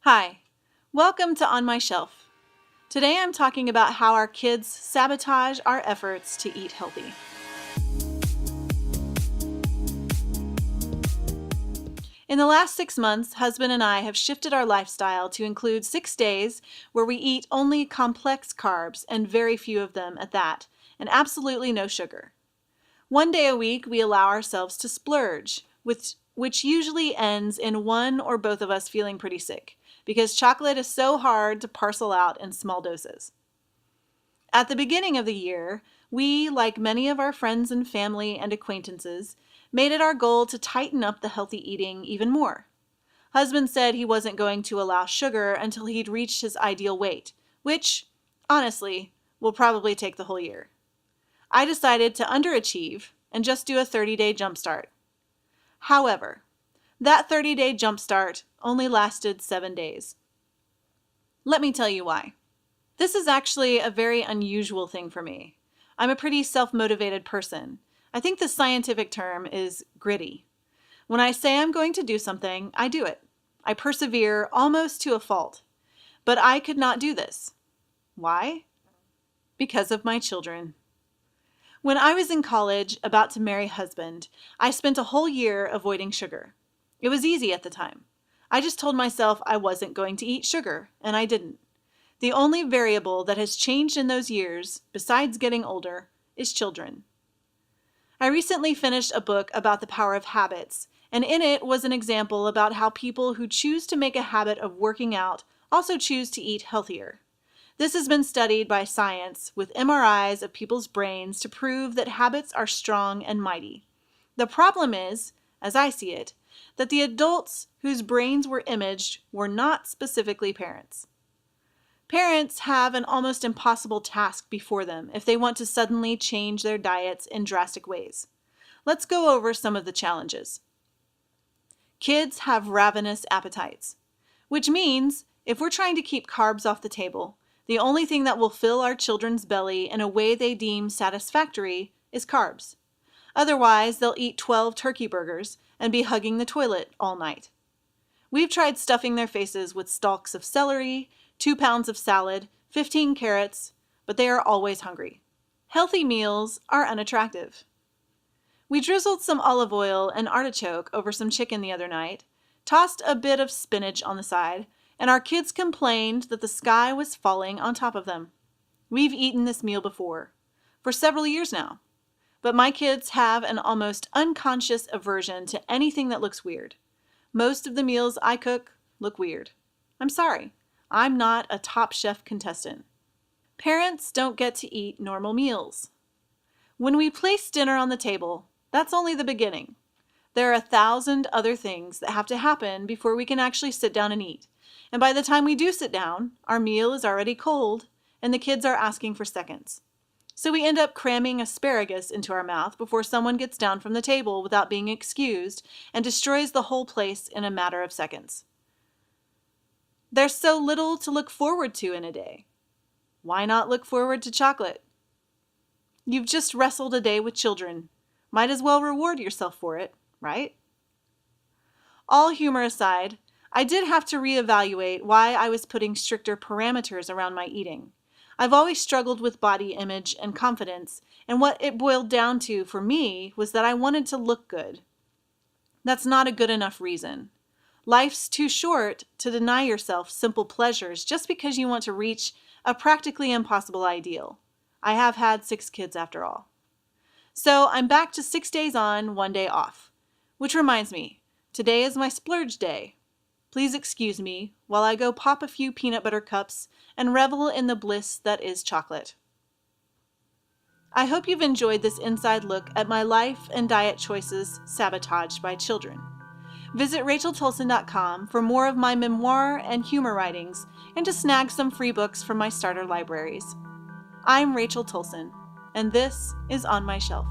Hi, welcome to On My Shelf. Today I'm talking about how our kids sabotage our efforts to eat healthy. In the last 6 months, husband and I have shifted our lifestyle to include 6 days where we eat only complex carbs and very few of them at that, and absolutely no sugar. One day a week we allow ourselves to splurge, which usually ends in one or both of us feeling pretty sick, because chocolate is so hard to parcel out in small doses. At the beginning of the year, we, like many of our friends and family and acquaintances, made it our goal to tighten up the healthy eating even more. Husband said he wasn't going to allow sugar until he'd reached his ideal weight, which, honestly, will probably take the whole year. I decided to underachieve and just do a 30-day jumpstart. However, that 30-day jumpstart only lasted 7 days. Let me tell you why. This is actually a very unusual thing for me. I'm a pretty self-motivated person. I think the scientific term is gritty. When I say I'm going to do something, I do it. I persevere almost to a fault. But I could not do this. Why? Because of my children. When I was in college, about to marry husband, I spent a whole year avoiding sugar. It was easy at the time. I just told myself I wasn't going to eat sugar, and I didn't. The only variable that has changed in those years, besides getting older, is children. I recently finished a book about the power of habits, and in it was an example about how people who choose to make a habit of working out also choose to eat healthier. This has been studied by science with MRIs of people's brains to prove that habits are strong and mighty. The problem is, as I see it, that the adults whose brains were imaged were not specifically parents. Parents have an almost impossible task before them if they want to suddenly change their diets in drastic ways. Let's go over some of the challenges. Kids have ravenous appetites, which means if we're trying to keep carbs off the table, the only thing that will fill our children's belly in a way they deem satisfactory is carbs. Otherwise, they'll eat 12 turkey burgers and be hugging the toilet all night. We've tried stuffing their faces with stalks of celery, 2 pounds of salad, 15 carrots, but they are always hungry. Healthy meals are unattractive. We drizzled some olive oil and artichoke over some chicken the other night, tossed a bit of spinach on the side, and our kids complained that the sky was falling on top of them. We've eaten this meal before, for several years now, but my kids have an almost unconscious aversion to anything that looks weird. Most of the meals I cook look weird. I'm sorry, I'm not a Top Chef contestant. Parents don't get to eat normal meals. When we place dinner on the table, that's only the beginning. There are 1,000 other things that have to happen before we can actually sit down and eat. And by the time we do sit down, our meal is already cold and the kids are asking for seconds. So we end up cramming asparagus into our mouth before someone gets down from the table without being excused and destroys the whole place in a matter of seconds. There's so little to look forward to in a day. Why not look forward to chocolate? You've just wrestled a day with children. Might as well reward yourself for it, right? All humor aside, I did have to reevaluate why I was putting stricter parameters around my eating. I've always struggled with body image and confidence, and what it boiled down to for me was that I wanted to look good. That's not a good enough reason. Life's too short to deny yourself simple pleasures just because you want to reach a practically impossible ideal. I have had 6 kids after all. So I'm back to 6 days on, 1 day off. Which reminds me, today is my splurge day. Please excuse me while I go pop a few peanut butter cups and revel in the bliss that is chocolate. I hope you've enjoyed this inside look at my life and diet choices sabotaged by children. Visit racheltolson.com for more of my memoir and humor writings and to snag some free books from my starter libraries. I'm Rachel Tolson, and this is On My Shelf.